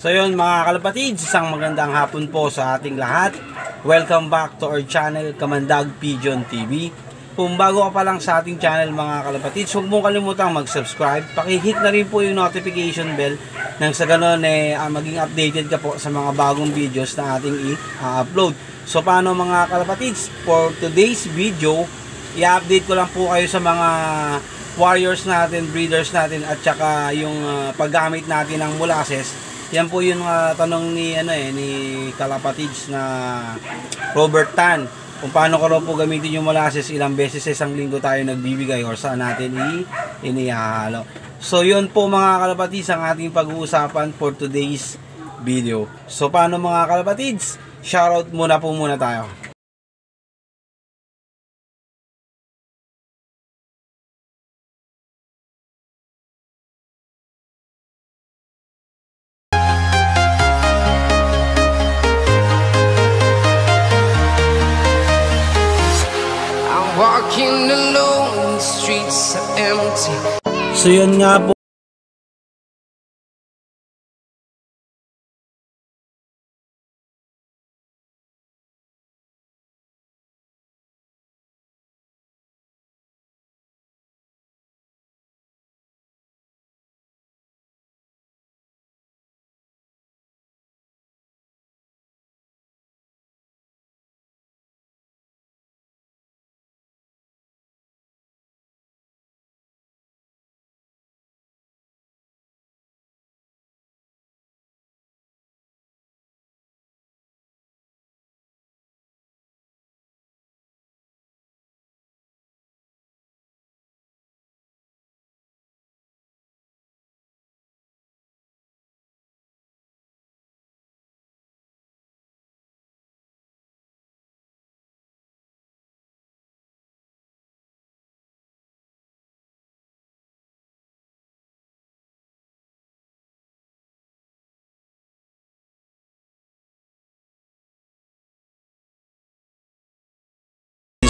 So yun mga kalapatids, isang magandang hapon po sa ating lahat. Welcome back to our channel, Kamandag Pigeon TV. Kung bago ka pa lang sa ating channel mga kalapatids, huwag mong kalimutang mag-subscribe. Pakihit na rin po yung notification bell nang sa ganun maging updated ka po sa mga bagong videos na ating i-upload. So paano mga kalapatids, for today's video, i-update ko lang po kayo sa mga warriors natin, breeders natin, at saka yung paggamit natin ng molasses. Yan po yung tanong ni ni kalapatids na Robert Tan. Kung paano ko raw po gamitin yung molasses, ilang beses sa isang linggo tayo nagbibigay or saan natin inihalo. So yun po mga kalapatids ang ating pag-uusapan for today's video. So paano mga kalapatids? Shoutout muna tayo. Walking alone, the streets are empty. So yun nga po.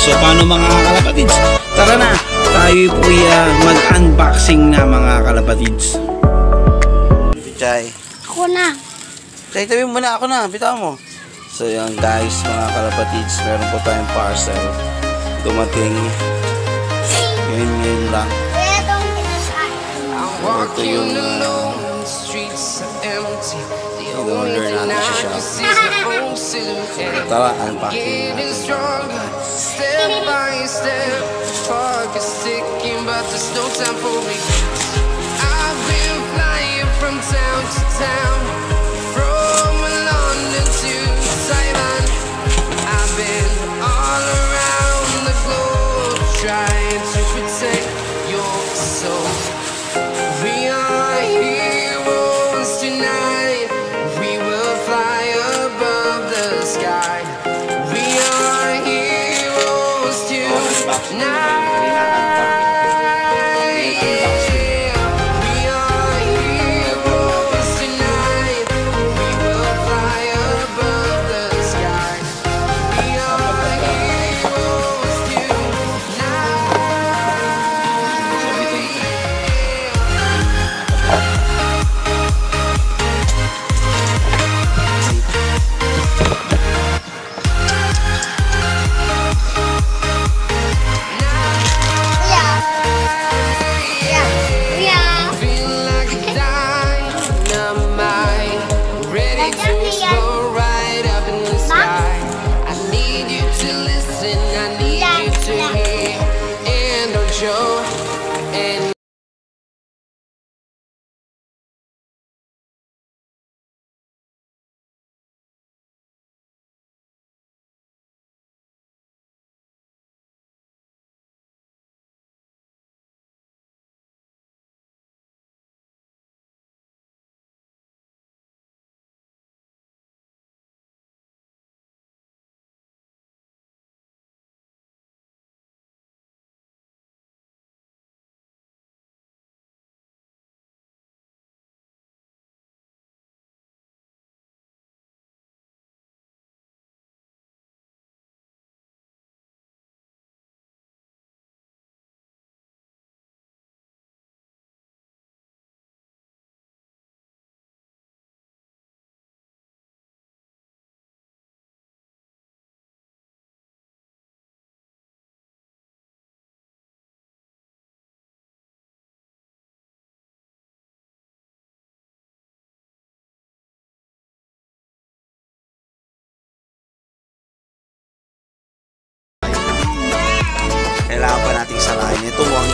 So paano mga kalapatids? Tara na, tayo po mag-unboxing na mga kalapatids. Chay. Ako na. Chay, tabi mo na, ako na, bitaw mo. So yan guys, mga kalapatids, meron po tayong parcel. Dumating. Ngayon lang. Ito yung i-order natin siya siya. Tara, unpacking natin. Step by step, clock is ticking, but there's no time for me. I've been flying from town to town, from London to Taiwan. I've been all around the globe, trying to protect your soul. We are heroes tonight, we will fly above the sky. We are heroes tonight.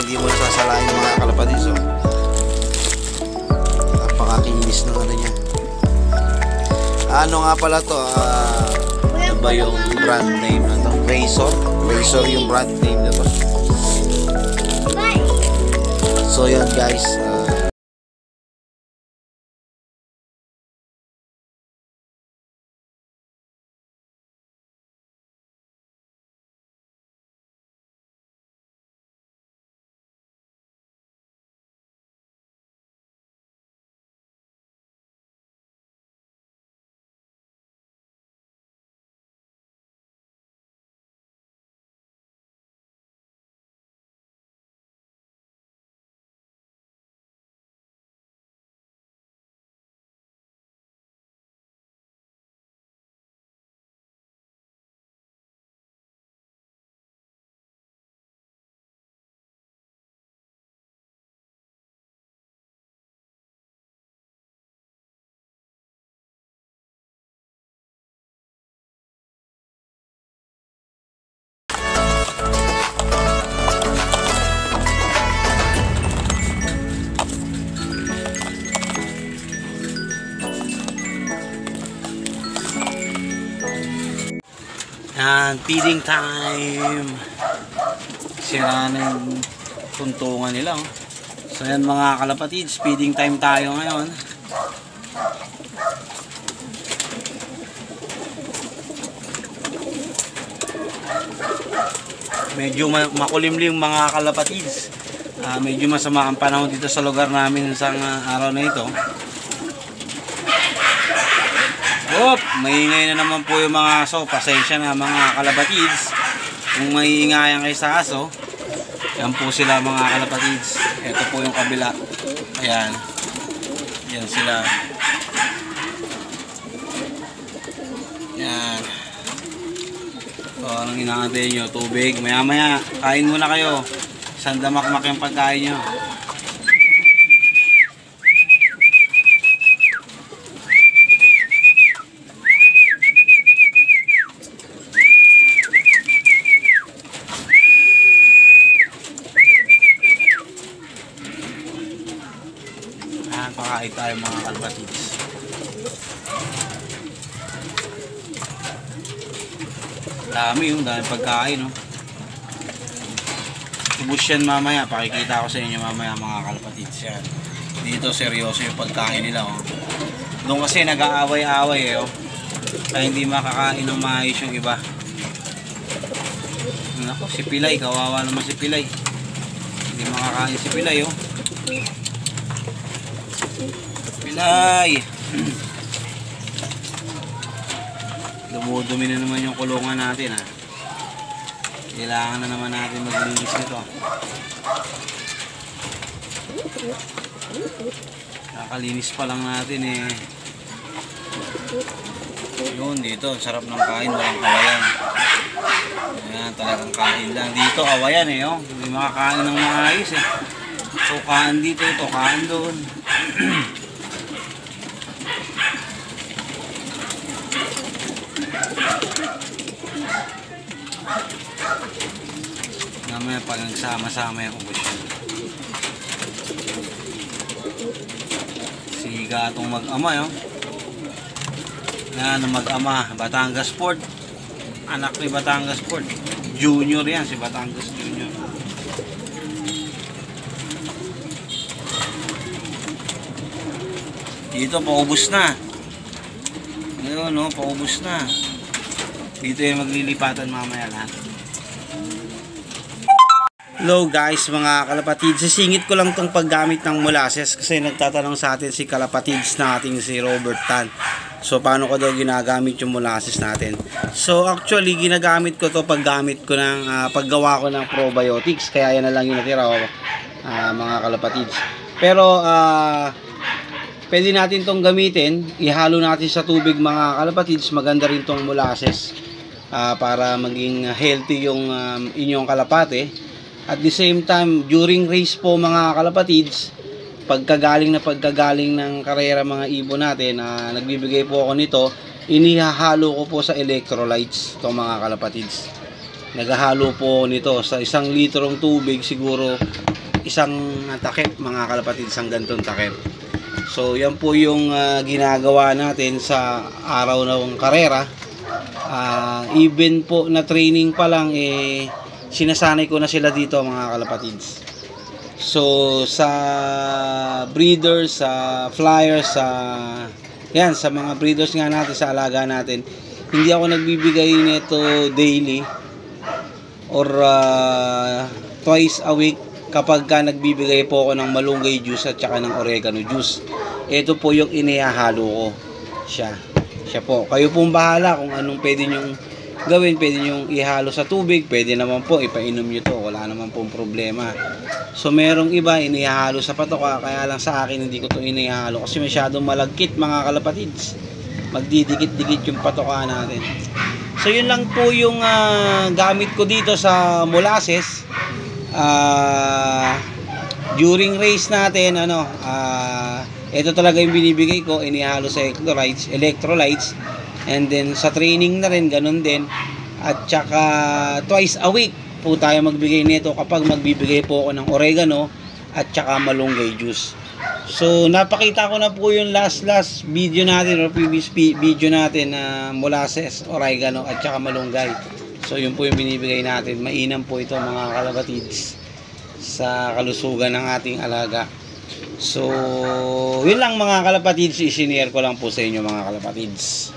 hindi mo nasasalain mga kalapatids. So, napakakinis ng ano niya. Ano nga pala to? Ano ba yung brand name na to? Razor yung brand name na to. So yan guys, yan, feeding time. Sira na yung tuntungan nila. Oh. So yan mga kalapatids, feeding time tayo ngayon. Medyo makulimlim mga kalapatids. Medyo masama ang panahon dito sa lugar namin sa araw na ito. Maingay na naman po yung mga aso. Pasensya na mga kalapatids. Kung maiingayan kayo sa aso, yan po sila mga kalapatids. Ito po yung kabila. Ayan. Yan sila. Yan. So, anong inaantay nyo? Tubig. Maya maya, kain muna kayo. Isang damakmak yung pagkain nyo. Pakain tayo mga kalapatids. Dami yung pagkain, no? Ubus yan mamaya. Pakikita ko sa inyo mamaya mga kalapatids yan. Dito seryoso yung pagkain nila, oh. Doon kasi nag-aaway-aaway, oh. Kaya hindi makakain ng maayos yung iba. Nako, si Pilay. Kawawa naman si Pilay. Hindi makakain si Pilay, oh. Pilay! Dumudumi na naman yung kulungan natin, ha. Kailangan na naman natin maglinis nito. Kakalinis pa lang natin, eh. Yun, dito. Sarap ng kain. Walang kawayan. Ayan, talagang kain lang. Dito, kawayan, eh, oh. Hindi makakain ng maayos, eh. So, kain dito, ito, kain doon. Namaya pag nagsama-sama yung ubos yun. Siga itong mag-ama, yun. Yan, mag-ama. Batangas Sport. Anak ni Batangas Sport. Junior yan, si Batangas Junior. Dito, paubos na. Ngayon, no, paubos na. Dito yung maglilipatan mamaya lahat. Hello guys mga kalapatids, sisingit ko lang tong paggamit ng molasses kasi nagtatanong sa atin si kalapatids nating si Robert Tan. So paano ko daw ginagamit yung molasses natin? So actually ginagamit ko to paggamit ko ng paggawa ko ng probiotics, kaya yan na lang yung natira, mga kalapatids. Pero pwede natin tong gamitin, ihalo natin sa tubig mga kalapatids. Maganda rin tong molasses para maging healthy yung inyong kalapate. At the same time, during race po mga kalapatids, pagkagaling ng karera mga ibon natin, nagbibigay po ako nito, inihahalo ko po sa electrolytes itong mga kalapatids. Naghahalo po nito sa 1 litrong tubig, siguro isang takip mga kalapatids, isang gantong takip. So yan po yung ginagawa natin sa araw ng karera. Even po na training pa lang, sinasanay ko na sila dito mga kalapatids. So sa breeders, sa flyers, yan, sa mga breeders nga natin, sa alaga natin, hindi ako nagbibigay nito daily or twice a week kapag nagbibigay po ako ng malunggay juice at saka ng oregano juice. Ito po yung inihahalo ko. Siya po. Kayo pong bahala kung anong pwede nyong gawin. Pwede nyong ihalo sa tubig. Pwede naman po ipainom nyo to. Wala naman pong problema. So merong iba inihalo sa patoka. Kaya lang sa akin hindi ko to inihalo kasi masyadong malagkit mga kalapatids. Magdidikit-dikit yung patoka natin. So yun lang po yung gamit ko dito sa molasses. During race natin, ito talaga yung binibigay ko, inihalo sa electrolytes, and then sa training na rin ganun din, at saka twice a week po tayo magbigay nito kapag magbibigay po ako ng oregano at saka malunggay juice. So napakita ko na po yung last video natin or previous video natin na molasses, oregano at saka malunggay. So yun po yung binibigay natin. Mainam po ito mga kalapatids sa kalusugan ng ating alaga. So yun lang mga kalapatids, i-share ko lang po sa inyo mga kalapatids.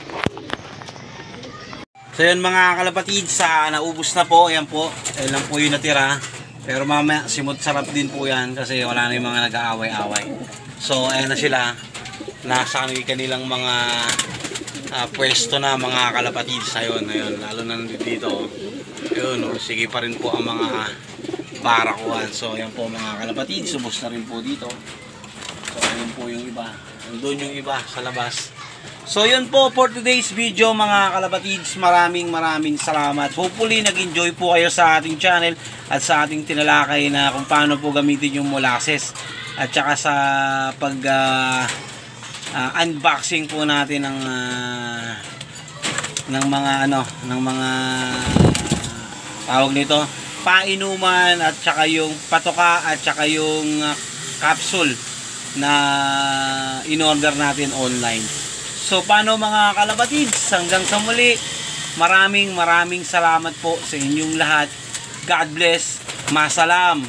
So yun mga kalapatids, naubos na po. Ayan po, ayan lang po yung natira. Pero mamaya simot sarap din po yan kasi wala na yung mga nag-aaway-away. So ayan na sila, nasa kanilang mga pwesto na mga kalapatids. Ayun, lalo na dito. Ayun, sige pa rin po ang mga barakuan. So ayan po mga kalapatids, subos na rin po dito. So ayun po yung iba, doon yung iba sa labas. So yun po for today's video mga kalapatids. Maraming salamat. Hopefully nag-enjoy po kayo sa ating channel at sa ating tinalakay na kung paano po gamitin yung molasses at saka sa pag unboxing po natin ng mga tawag nito, painuman at saka yung patoka at saka yung capsule na in-order natin online. So paano mga kalapatids, hanggang sa muli, maraming salamat po sa inyong lahat. God bless. Masalam.